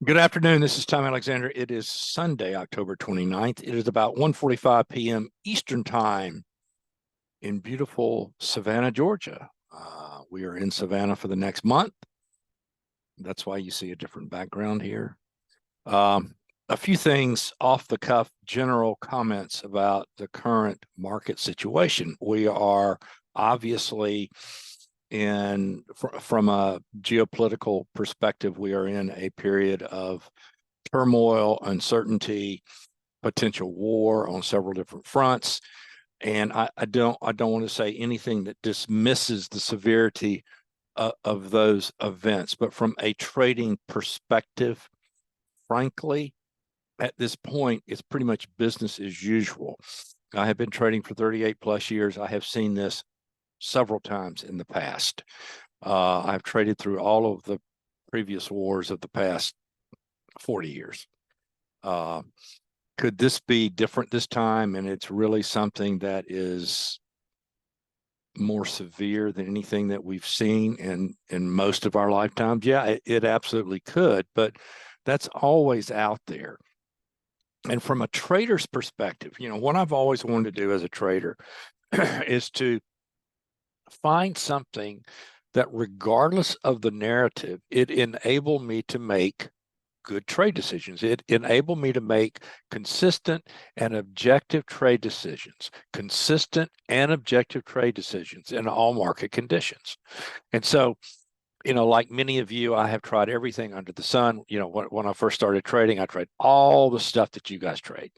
Good afternoon. This is Tom Alexander. It is Sunday, October 29th. It is about 1:45 p.m. Eastern Time in beautiful Savannah, Georgia. We are in Savannah for the next month. That's why you see a different background here. Um, a few things off the cuff, general comments about the current market situation. We are obviously from a geopolitical perspective, we are in a period of turmoil, uncertainty, potential war on several different fronts. And I don't want to say anything that dismisses the severity of those events, but from a trading perspective, frankly, at this point, it's pretty much business as usual. I have been trading for 38 plus years. I have seen this several times in the past. I've traded through all of the previous wars of the past 40 years. Uh, could this be different this time? And it's really something that is more severe than anything that we've seen in most of our lifetimes? Yeah, it absolutely could, but that's always out there. And from a trader's perspective, what I've always wanted to do as a trader is to find something that, regardless of the narrative, it enabled me to make good trade decisions. It enabled me to make consistent and objective trade decisions, in all market conditions. And so, like many of you, I have tried everything under the sun. When I first started trading, I tried all the stuff that you guys trade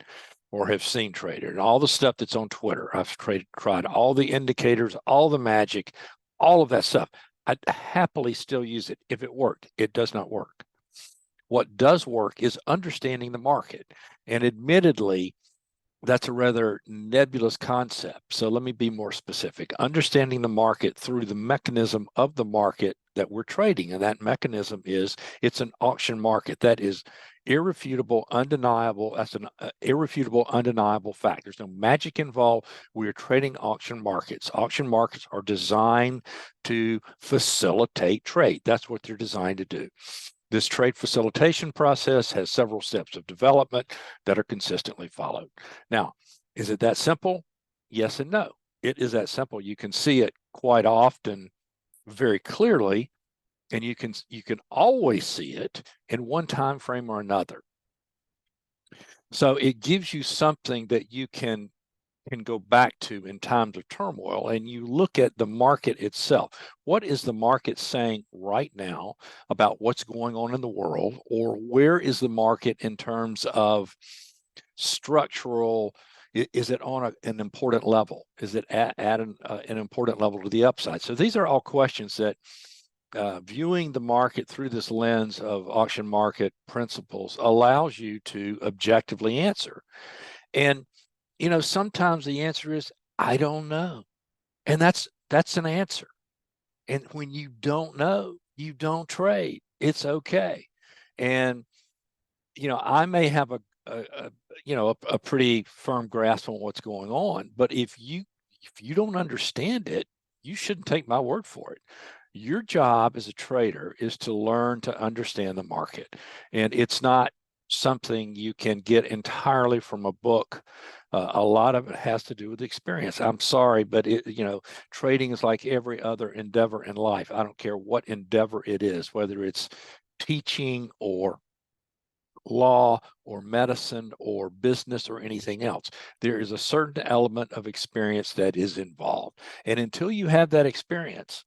or have seen traded, and all the stuff that's on Twitter. I've tried all the indicators, all the magic, all of that stuff. I'd happily still use it if it worked. It does not work. What does work is understanding the market. And admittedly, that's a rather nebulous concept. So let me be more specific. Understanding the market through the mechanism of the market that we're trading. And that mechanism is it's an auction market. That is irrefutable, undeniable. That's an irrefutable, undeniable fact. There's no magic involved. We're trading auction markets. Auction markets are designed to facilitate trade. That's what they're designed to do. This trade facilitation process has several steps of development that are consistently followed. Now, is it that simple? Yes and no. It is that simple. You can see it quite often very clearly, and you can always see it in one time frame or another. So it gives you something that you can go back to in times of turmoil, and you look at the market itself. What is the market saying right now about what's going on in the world, or where is the market in terms of structural? Is it on an important level? Is it at an important level to the upside? So these are all questions that viewing the market through this lens of auction market principles allows you to objectively answer. And sometimes the answer is, I don't know. And that's an answer. And when you don't know, you don't trade. It's okay. And I may have a pretty firm grasp on what's going on, but if you don't understand it, you shouldn't take my word for it. Your job as a trader is to learn to understand the market. And it's not something you can get entirely from a book. A lot of it has to do with experience. I'm sorry, but trading is like every other endeavor in life. I don't care what endeavor it is, whether it's teaching or law or medicine or business or anything else. There is a certain element of experience that is involved. And until you have that experience,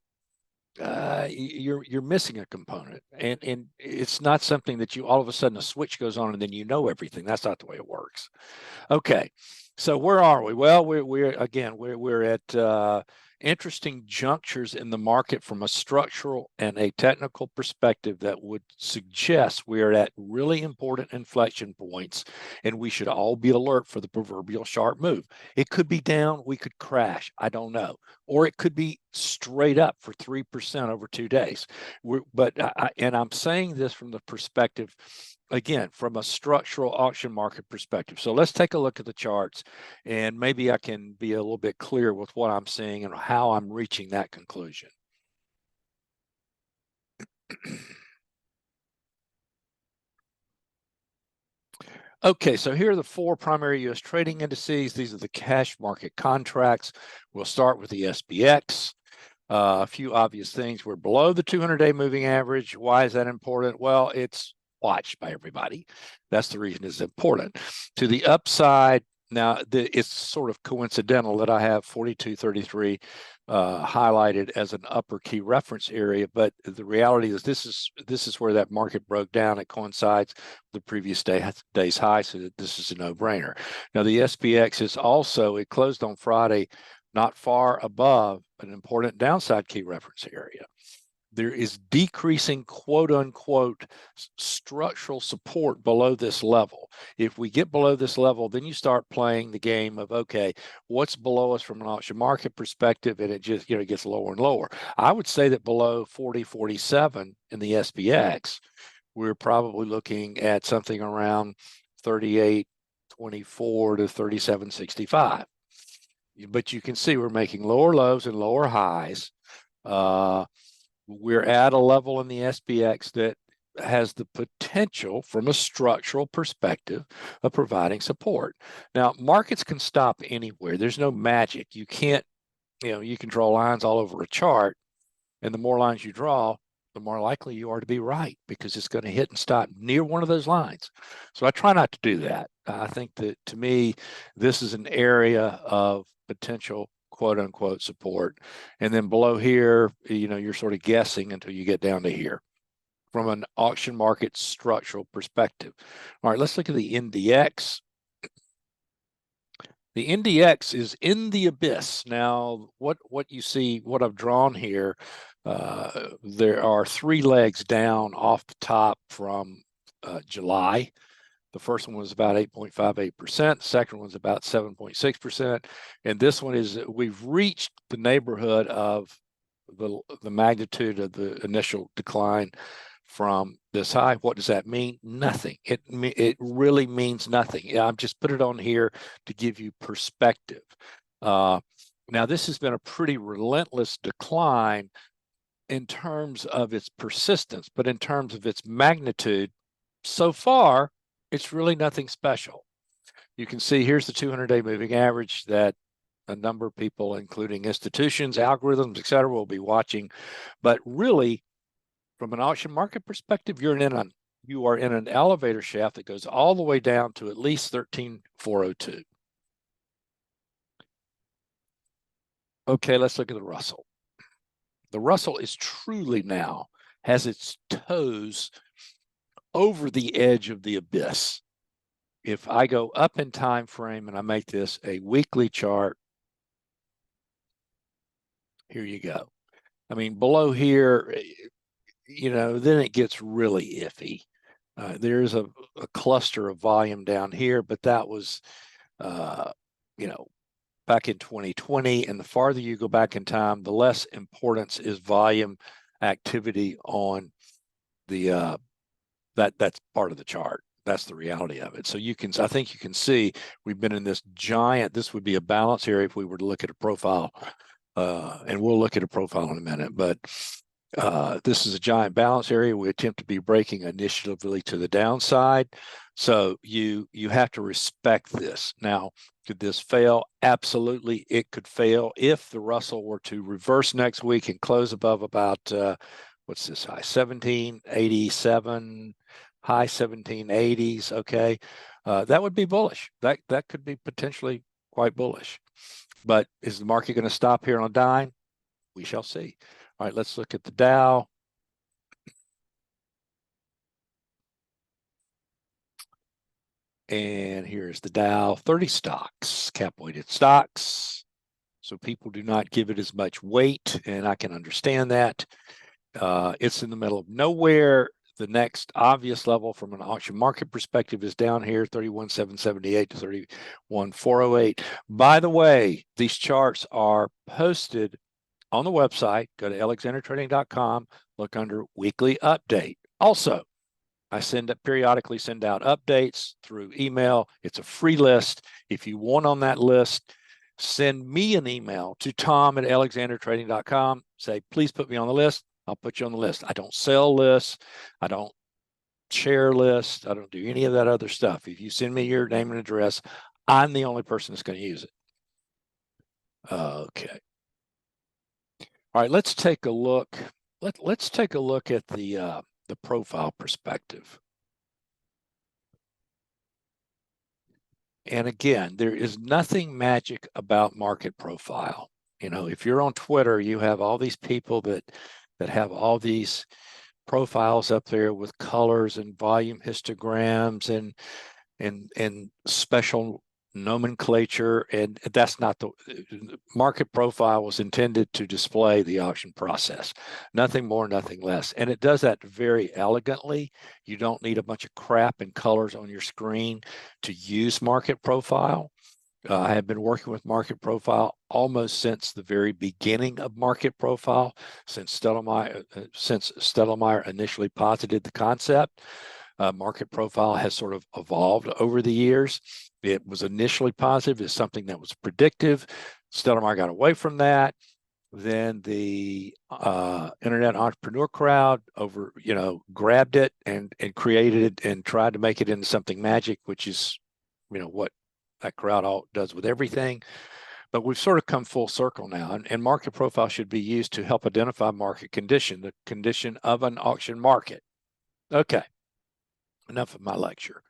you're missing a component, and it's not something that you all of a sudden a switch goes on and then you know everything. That's not the way it works. Okay, so where are we? Well, we're at interesting junctures in the market from a structural and a technical perspective that would suggest we are at really important inflection points, and we should all be alert for the proverbial sharp move. It could be down, we could crash, I don't know, or it could be straight up for 3% over 2 days. And I'm saying this from the perspective, again, from a structural auction market perspective. So let's take a look at the charts, and maybe I can be a little bit clear with what I'm seeing and how I'm reaching that conclusion. Okay, so here are the 4 primary U.S. trading indices. These are the cash market contracts. We'll start with the SPX. A few obvious things. We're below the 200-day moving average. Why is that important? Well, it's watched by everybody. That's the reason it's important. To the upside, now it's sort of coincidental that I have 4233 highlighted as an upper key reference area, but the reality is this is where that market broke down. It coincides with the previous day's high, so this is a no-brainer. Now the SPX is also, it closed on Friday not far above an important downside key reference area. There is decreasing quote unquote structural support below this level. If we get below this level, then you start playing the game of, okay, what's below us from an auction market perspective? And it just, gets lower and lower. I would say that below 40.47 in the SPX, we're probably looking at something around 38.24 to 37.65. But you can see we're making lower lows and lower highs. We're at a level in the SPX that has the potential from a structural perspective of providing support. Now, markets can stop anywhere. There's no magic. You can't, you can draw lines all over a chart, and the more lines you draw, the more likely you are to be right, because it's going to hit and stop near one of those lines. So I try not to do that. I think that, to me, this is an area of potential quote unquote support. And then below here, you're sort of guessing until you get down to here from an auction market structural perspective. All right, let's look at the NDX. The NDX is in the abyss. Now, what you see, what I've drawn here, there are 3 legs down off the top from July. The first one was about 8.58%. The second one's about 7.6%. And this one is, we've reached the neighborhood of the magnitude of the initial decline from this high. What does that mean? Nothing. It really means nothing. I've just put it on here to give you perspective. Now, this has been a pretty relentless decline in terms of its persistence, but in terms of its magnitude, so far, it's really nothing special. You can see here's the 200-day moving average that a number of people, including institutions, algorithms, et cetera, will be watching. But really, from an auction market perspective, you are in an elevator shaft that goes all the way down to at least 13,402. Okay, let's look at the Russell. The Russell is truly now has its toes over the edge of the abyss. If I go up in time frame and I make this a weekly chart, here you go. I mean, below here, then it gets really iffy. There's a cluster of volume down here, but that was, back in 2020. And the farther you go back in time, the less importance is volume activity on the that's part of the chart. That's the reality of it. So I think you can see we've been in this giant, this would be a balance area if we were to look at a profile, and we'll look at a profile in a minute, but this is a giant balance area. We attempt to be breaking initiatively to the downside. So you have to respect this. Now, could this fail? Absolutely, it could fail. If the Russell were to reverse next week and close above about, what's this high? 1787, high 1780s. Okay, that would be bullish. That could be potentially quite bullish. But is the market going to stop here on a dime? We shall see. All right, let's look at the Dow. And here's the Dow 30 stocks, cap weighted stocks. So people do not give it as much weight, and I can understand that. It's in the middle of nowhere. The next obvious level from an auction market perspective is down here, 31,778 to 31,408. By the way, these charts are posted on the website. Go to alexandertrading.com, look under weekly update. Also, I periodically send out updates through email. It's a free list. If you want on that list, send me an email to tom@alexandertrading.com. Say, please put me on the list. I'll put you on the list. I don't sell lists. I don't share list. I don't do any of that other stuff. If you send me your name and address, I'm the only person that's going to use it. Okay. All right, let's take a look. Let's take a look at the profile perspective. And again, there is nothing magic about market profile. You know, if you're on Twitter, you have all these people that have all these profiles up there with colors and volume histograms and special nomenclature, and that's not the market profile was intended to display the auction process, nothing more, nothing less. And it does that very elegantly. You don't need a bunch of crap and colors on your screen to use market profile. I have been working with market profile almost since the very beginning of market profile, since Stettlemyre initially posited the concept. Market profile has sort of evolved over the years. It was initially positive as something that was predictive. Stettlemyre got away from that. Then the internet entrepreneur crowd grabbed it and created it and tried to make it into something magic, which is, what that crowd all does with everything. But we've sort of come full circle now, and market profile should be used to help identify market condition, the condition of an auction market. Okay, enough of my lecture.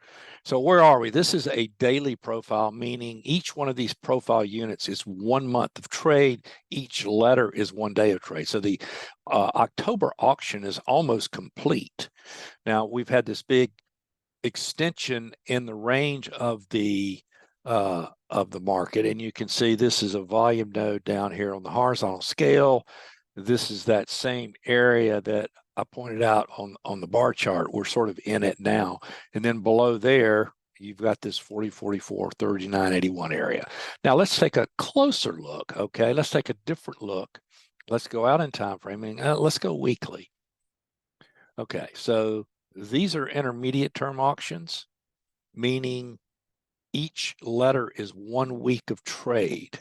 So where are we? This is a daily profile, meaning each one of these profile units is 1 month of trade. Each letter is 1 day of trade. So the October auction is almost complete. Now, we've had this big extension in the range of the market, and you can see this is a volume node down here on the horizontal scale. This is that same area that I pointed out on the bar chart. We're sort of in it now, and then below there you've got this 40, 44, 39, 81 area. Now let's take a closer look. Okay, let's take a different look. Let's go out in time framing. Let's go weekly. Okay, so these are intermediate term auctions, meaning each letter is 1 week of trade.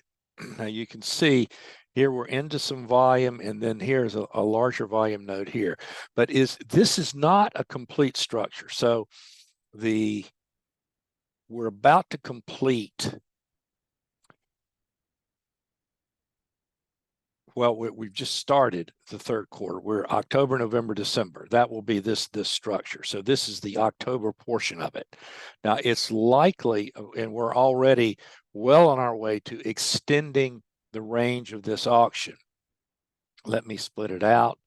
Now you can see here we're into some volume, and then here's a larger volume node here. But this is not a complete structure. So we're about to complete. Well, we've just started the third quarter. We're October, November, December. That will be this structure. So this is the October portion of it. Now it's likely, and we're already well on our way to extending the range of this auction. Let me split it out.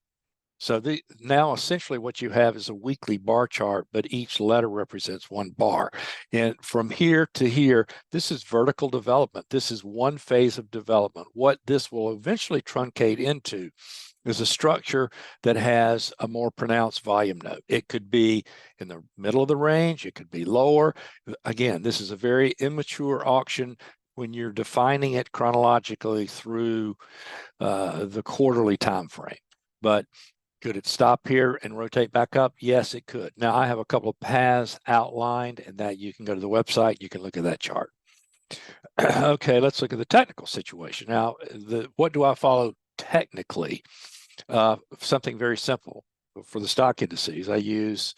So now essentially what you have is a weekly bar chart, but each letter represents 1 bar. And from here to here, this is vertical development. This is 1 phase of development. What this will eventually truncate into is a structure that has a more pronounced volume node. It could be in the middle of the range. It could be lower. Again, this is a very immature auction when you're defining it chronologically through the quarterly time frame. But could it stop here and rotate back up? Yes, it could. Now, I have a couple of paths outlined, and that you can go to the website. You can look at that chart. Okay, let's look at the technical situation. Now, what do I follow technically? Something very simple. For the stock indices, I use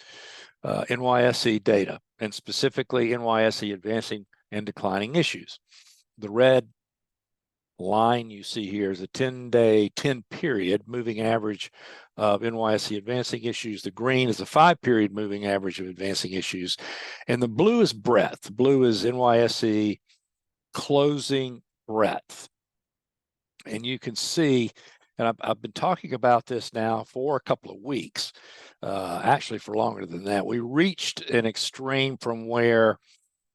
NYSE data, and specifically NYSE advancing and declining issues. The red line you see here is a 10-day, 10-period moving average of NYSE advancing issues. The green is a 5-period moving average of advancing issues. And the blue is breadth. Blue is NYSE closing breadth. And you can see, and I've been talking about this now for a couple of weeks, actually for longer than that. We reached an extreme from where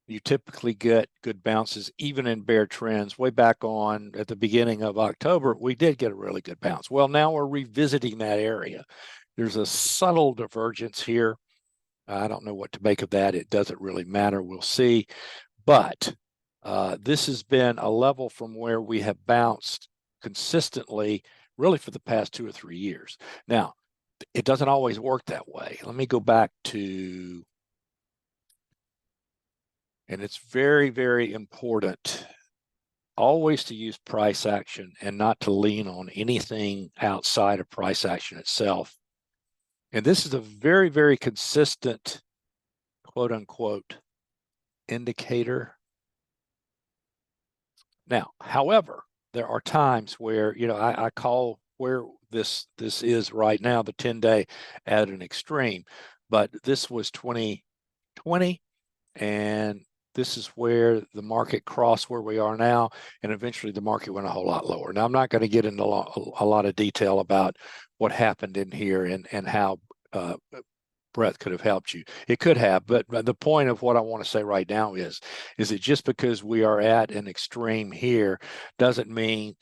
you typically get good bounces, even in bear trends. Way back on at the beginning of October, we did get a really good bounce. Well, now we're revisiting that area. There's a subtle divergence here. I don't know what to make of that. It doesn't really matter. We'll see. But this has been a level from where we have bounced consistently, really for the past 2 or 3 years. Now, it doesn't always work that way. Let me go back to, and it's very, very important always to use price action and not to lean on anything outside of price action itself And this is a very, very consistent, quote unquote, indicator. Now, however, there are times where, you know, I call where this is right now, the 10-day at an extreme, but this was 2020, and this is where the market crossed where we are now, and eventually the market went a whole lot lower. Now, I'm not going to get into a lot of detail about what happened in here and how Brett could have helped you. It could have, but the point of what I want to say right now is that just because we are at an extreme here doesn't mean,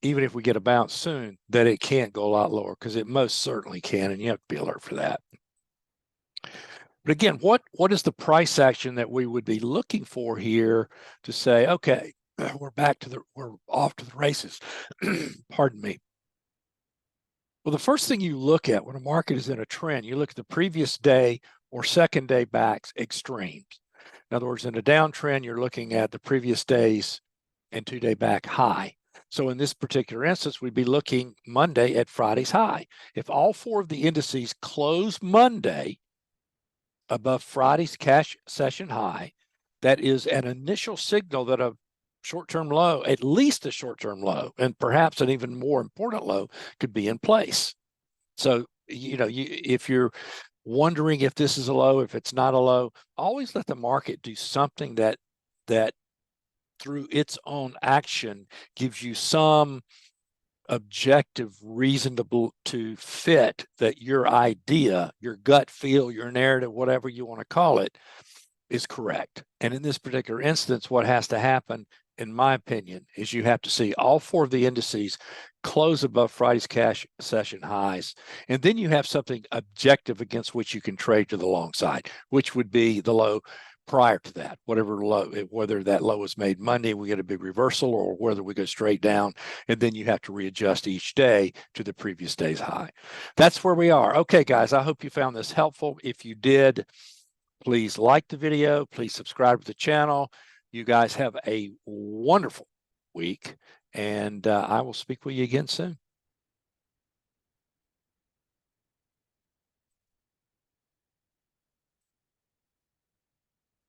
even if we get a bounce soon, that it can't go a lot lower, because it most certainly can, and you have to be alert for that. But again, what is the price action that we would be looking for here to say, okay, we're off to the races? Pardon me. Well, the first thing you look at when a market is in a trend, you look at the previous day or second day backs extremes. In other words, in a downtrend, you're looking at the previous days and 2-day back high. So in this particular instance, we'd be looking Monday at Friday's high. If all 4 of the indices close Monday above Friday's cash session high, that is an initial signal that a short-term low, at least a short-term low, and perhaps an even more important low, could be in place. So, you know, if you're wondering if this is a low, if it's not a low, always let the market do something that through its own action gives you some objective reason to fit that your idea, your gut feel, your narrative, whatever you want to call it, is correct. And in this particular instance, what has to happen, in my opinion, is you have to see all 4 of the indices close above Friday's cash session highs. And then you have something objective against which you can trade to the long side, which would be the low prior to that, whatever low, whether that low was made Monday, we get a big reversal, or whether we go straight down, and then you have to readjust each day to the previous day's high. That's where we are. Okay, guys, I hope you found this helpful. If you did, please like the video. Please subscribe to the channel. You guys have a wonderful week, and I will speak with you again soon.